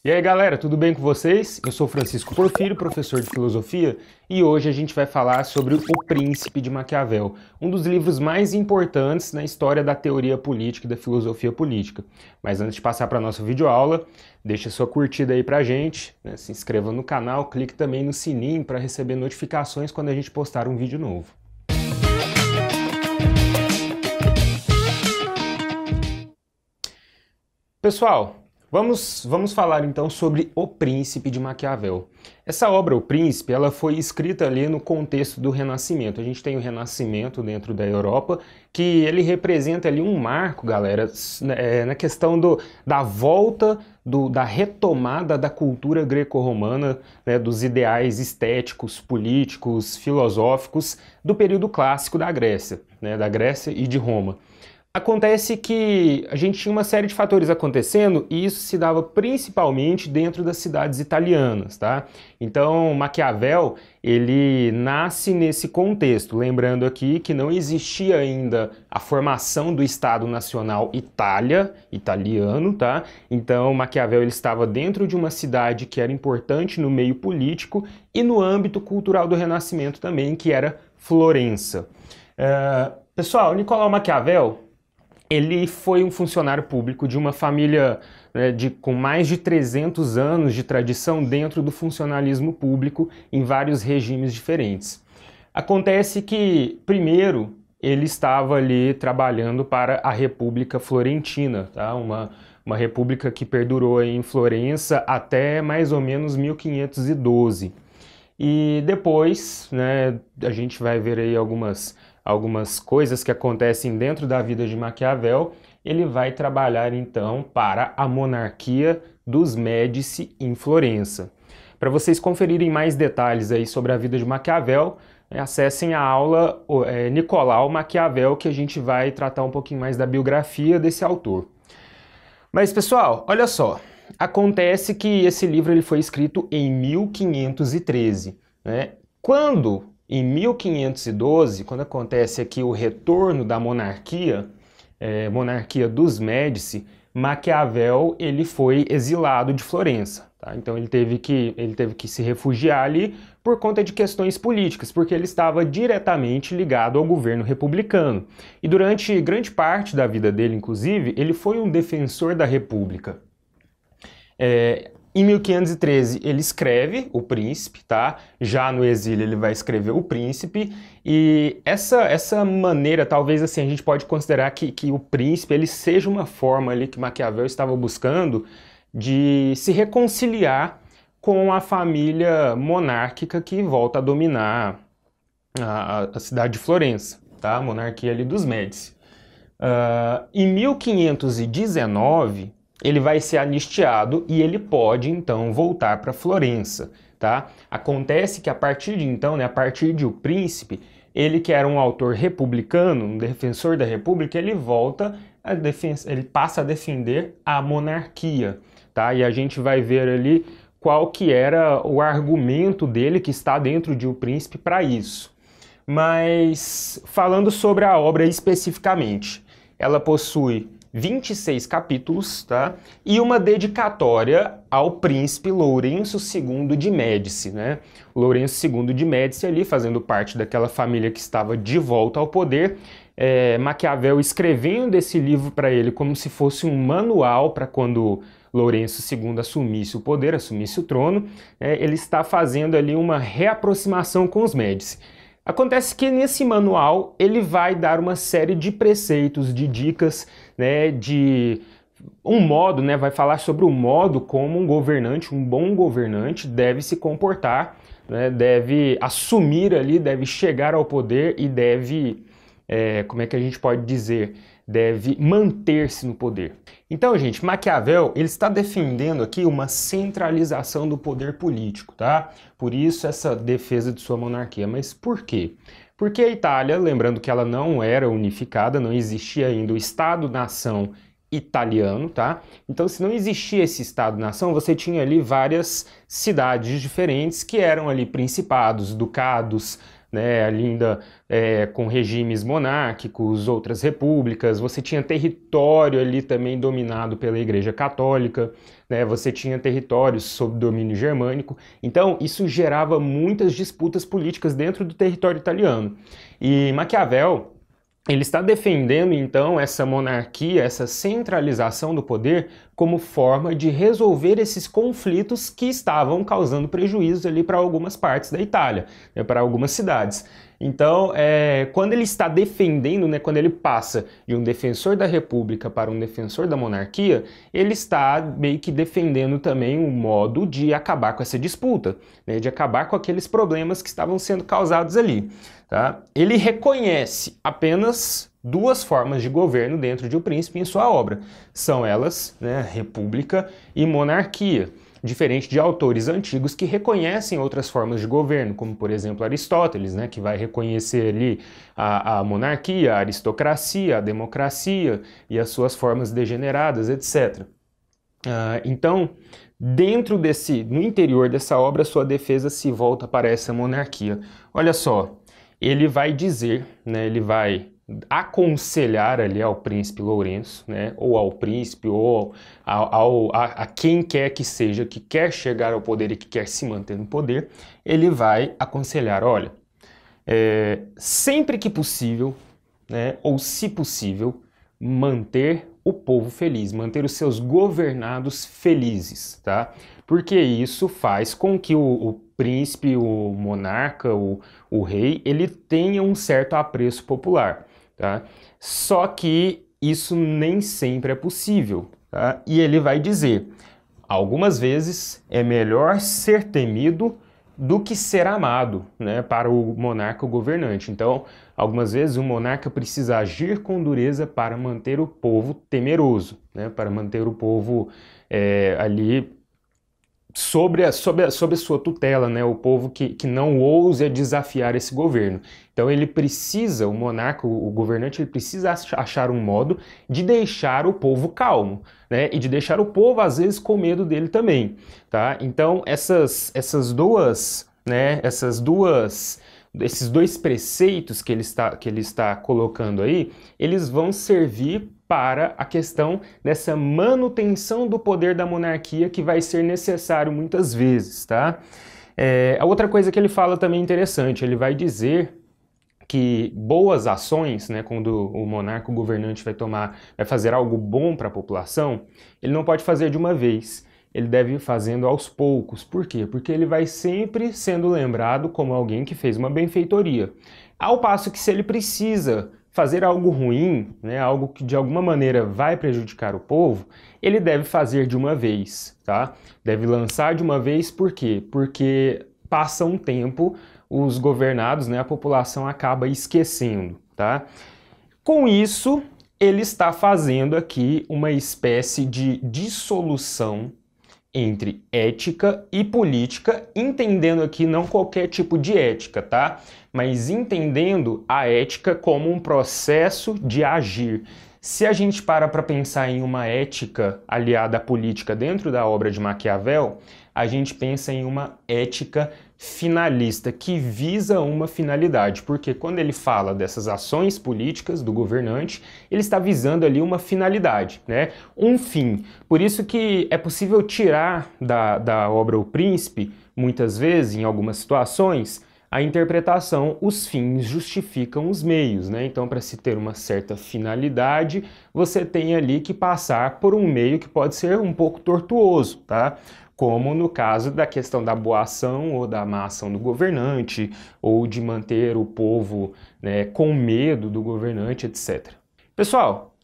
E aí galera, tudo bem com vocês? Eu sou Francisco Porfírio, professor de filosofia, e hoje a gente vai falar sobre O Príncipe de Maquiavel, um dos livros mais importantes na história da teoria política e da filosofia política. Mas antes de passar para a nossa videoaula, deixa sua curtida aí pra gente, né? Se inscreva no canal, clique também no sininho para receber notificações quando a gente postar um vídeo novo. Pessoal, vamos falar então sobre O Príncipe de Maquiavel. Essa obra, O Príncipe, ela foi escrita ali no contexto do Renascimento. A gente tem o Renascimento dentro da Europa, que ele representa ali um marco, galera, na questão da volta, da retomada da cultura greco-romana, né, dos ideais estéticos, políticos, filosóficos do período clássico da Grécia, né, da Grécia e de Roma. Acontece que a gente tinha uma série de fatores acontecendo e isso se dava principalmente dentro das cidades italianas, tá? Então, Maquiavel, ele nasce nesse contexto, lembrando aqui que não existia ainda a formação do Estado Nacional italiano, tá? Então, Maquiavel ele estava dentro de uma cidade que era importante no meio político e no âmbito cultural do Renascimento também, que era Florença. Pessoal, Nicolau Maquiavel, ele foi um funcionário público de uma família, né, com mais de 300 anos de tradição dentro do funcionalismo público em vários regimes diferentes. Acontece que, primeiro, ele estava ali trabalhando para a República Florentina, tá? Uma república que perdurou em Florença até mais ou menos 1512. E depois, né, a gente vai ver aí algumas coisas que acontecem dentro da vida de Maquiavel. Ele vai trabalhar então para a monarquia dos Médici em Florença. Para vocês conferirem mais detalhes aí sobre a vida de Maquiavel, acessem a aula Nicolau Maquiavel, que a gente vai tratar um pouquinho mais da biografia desse autor. Mas pessoal, olha só, acontece que esse livro ele foi escrito em 1513, né? Quando, em 1512, quando acontece aqui o retorno da monarquia, monarquia dos Médici, Maquiavel ele foi exilado de Florença, tá? Então ele teve que se refugiar ali por conta de questões políticas, porque ele estava diretamente ligado ao governo republicano. E durante grande parte da vida dele, inclusive, ele foi um defensor da República. Em 1513 ele escreve O Príncipe, tá? Já no exílio ele vai escrever O Príncipe, e essa maneira, talvez assim, a gente pode considerar que O Príncipe ele seja uma forma ali que Maquiavel estava buscando de se reconciliar com a família monárquica que volta a dominar a cidade de Florença, tá? A monarquia ali dos Médici. Em 1519 ele vai ser anistiado e ele pode, então, voltar para Florença, tá? Acontece que a partir de então, né, a partir de O Príncipe, ele que era um autor republicano, um defensor da República, ele ele passa a defender a monarquia, tá? E a gente vai ver ali qual que era o argumento dele que está dentro de O Príncipe para isso. Mas, falando sobre a obra especificamente, ela possui 26 capítulos, tá? E uma dedicatória ao príncipe Lourenço II de Médici, né? Lourenço II de Médici ali, fazendo parte daquela família que estava de volta ao poder, Maquiavel escrevendo esse livro para ele como se fosse um manual para quando Lourenço II assumisse o poder, assumisse o trono, ele está fazendo ali uma reaproximação com os Médici. Acontece que nesse manual ele vai dar uma série de preceitos, de dicas, né, de um modo, né, vai falar sobre o modo como um governante, um bom governante deve se comportar, né, deve assumir ali, deve chegar ao poder e deve, como é que a gente pode dizer, deve manter-se no poder. Então, gente, Maquiavel, ele está defendendo aqui uma centralização do poder político, tá? Por isso essa defesa de sua monarquia. Mas por quê? Porque a Itália, lembrando que ela não era unificada, não existia ainda o Estado-nação italiano, tá? Então, se não existia esse Estado-nação, você tinha ali várias cidades diferentes que eram ali principados, ducados, né, ainda com regimes monárquicos, outras repúblicas, você tinha território ali também dominado pela Igreja Católica, né, você tinha territórios sob domínio germânico, então isso gerava muitas disputas políticas dentro do território italiano. E Maquiavel, ele está defendendo, então, essa monarquia, essa centralização do poder, como forma de resolver esses conflitos que estavam causando prejuízo ali para algumas partes da Itália, né, para algumas cidades. Então, quando ele está defendendo, né, quando ele passa de um defensor da república para um defensor da monarquia, ele está meio que defendendo também um modo de acabar com essa disputa, né, de acabar com aqueles problemas que estavam sendo causados ali. Tá? Ele reconhece apenas duas formas de governo dentro de O Príncipe em sua obra. São elas, né, república e monarquia, diferente de autores antigos que reconhecem outras formas de governo, como por exemplo Aristóteles, né, que vai reconhecer ali a monarquia, a aristocracia, a democracia e as suas formas degeneradas, etc. Então, no interior dessa obra, sua defesa se volta para essa monarquia. Olha só, ele vai dizer, né, ele vai aconselhar ali ao príncipe Lourenço, né, ou ao príncipe, ou a quem quer que seja, que quer chegar ao poder e que quer se manter no poder, ele vai aconselhar, olha, sempre que possível, né, ou se possível, manter o povo feliz, manter os seus governados felizes, tá? Porque isso faz com que o príncipe, o monarca, o rei, ele tenha um certo apreço popular, tá? Só que isso nem sempre é possível, tá? E ele vai dizer, algumas vezes é melhor ser temido do que ser amado, né, para o monarca, o governante. Então, algumas vezes o monarca precisa agir com dureza para manter o povo temeroso, né, para manter o povo ali sob a sua tutela, né, o povo que não ouse desafiar esse governo. Então ele precisa, o monarca, o governante, ele precisa achar um modo de deixar o povo calmo, né, e de deixar o povo, às vezes, com medo dele também, tá? Então esses dois preceitos que ele está colocando aí, eles vão servir para a questão dessa manutenção do poder da monarquia que vai ser necessário muitas vezes, tá? A outra coisa que ele fala também interessante, ele vai dizer que boas ações, né, quando o monarca, o governante vai fazer algo bom para a população, ele não pode fazer de uma vez, ele deve ir fazendo aos poucos. Por quê? Porque ele vai sempre sendo lembrado como alguém que fez uma benfeitoria. Ao passo que se ele precisa fazer algo ruim, né, algo que de alguma maneira vai prejudicar o povo, ele deve fazer de uma vez, tá? Deve lançar de uma vez, por quê? Porque passa um tempo, os governados, né, a população acaba esquecendo, tá? Com isso, ele está fazendo aqui uma espécie de dissolução entre ética e política, entendendo aqui não qualquer tipo de ética, tá? Mas entendendo a ética como um processo de agir. Se a gente para pensar em uma ética aliada à política dentro da obra de Maquiavel, a gente pensa em uma ética finalista, que visa uma finalidade, porque quando ele fala dessas ações políticas do governante, ele está visando ali uma finalidade, né? Um fim. Por isso que é possível tirar da obra O Príncipe, muitas vezes, em algumas situações, a interpretação, os fins justificam os meios, né? Então, para se ter uma certa finalidade, você tem ali que passar por um meio que pode ser um pouco tortuoso, tá? Como no caso da questão da boa ação ou da má ação do governante, ou de manter o povo, né, com medo do governante, etc. Pessoal,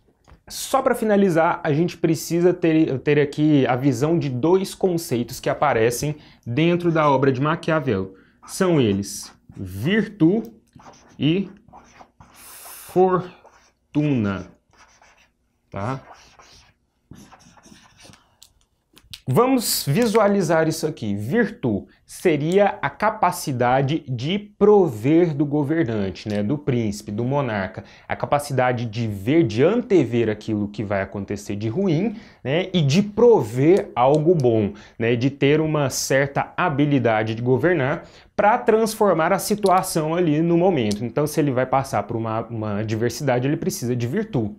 só para finalizar, a gente precisa ter aqui a visão de dois conceitos que aparecem dentro da obra de Maquiavel. São eles virtude e fortuna, tá? Vamos visualizar isso aqui. Virtude seria a capacidade de prover do governante, né, do príncipe, do monarca, a capacidade de ver, de antever aquilo que vai acontecer de ruim, né, e de prover algo bom, né, de ter uma certa habilidade de governar para transformar a situação ali no momento. Então, se ele vai passar por uma adversidade, ele precisa de virtude.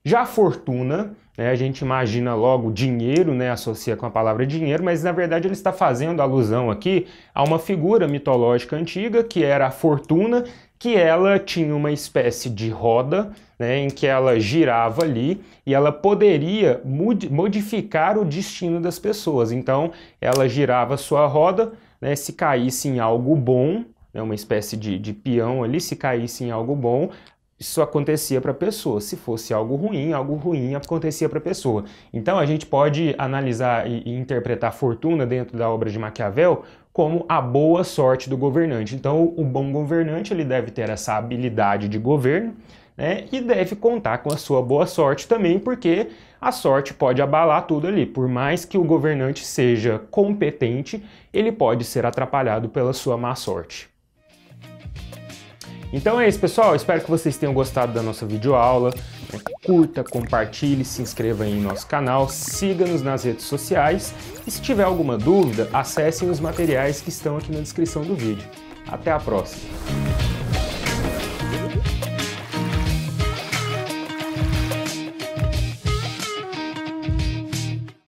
Já a fortuna, né, a gente imagina logo dinheiro, né, associa com a palavra dinheiro, mas na verdade ele está fazendo alusão aqui a uma figura mitológica antiga, que era a fortuna, que ela tinha uma espécie de roda, né, em que ela girava ali e ela poderia modificar o destino das pessoas. Então ela girava sua roda, né, se caísse em algo bom, né, uma espécie de peão ali, se caísse em algo bom, isso acontecia para a pessoa. Se fosse algo ruim acontecia para a pessoa. Então a gente pode analisar e interpretar a fortuna dentro da obra de Maquiavel como a boa sorte do governante. Então o bom governante ele deve ter essa habilidade de governo, né, e deve contar com a sua boa sorte também, porque a sorte pode abalar tudo ali. Por mais que o governante seja competente, ele pode ser atrapalhado pela sua má sorte. Então é isso, pessoal. Espero que vocês tenham gostado da nossa videoaula. Curta, compartilhe, se inscreva aí em nosso canal, siga-nos nas redes sociais e se tiver alguma dúvida, acessem os materiais que estão aqui na descrição do vídeo. Até a próxima!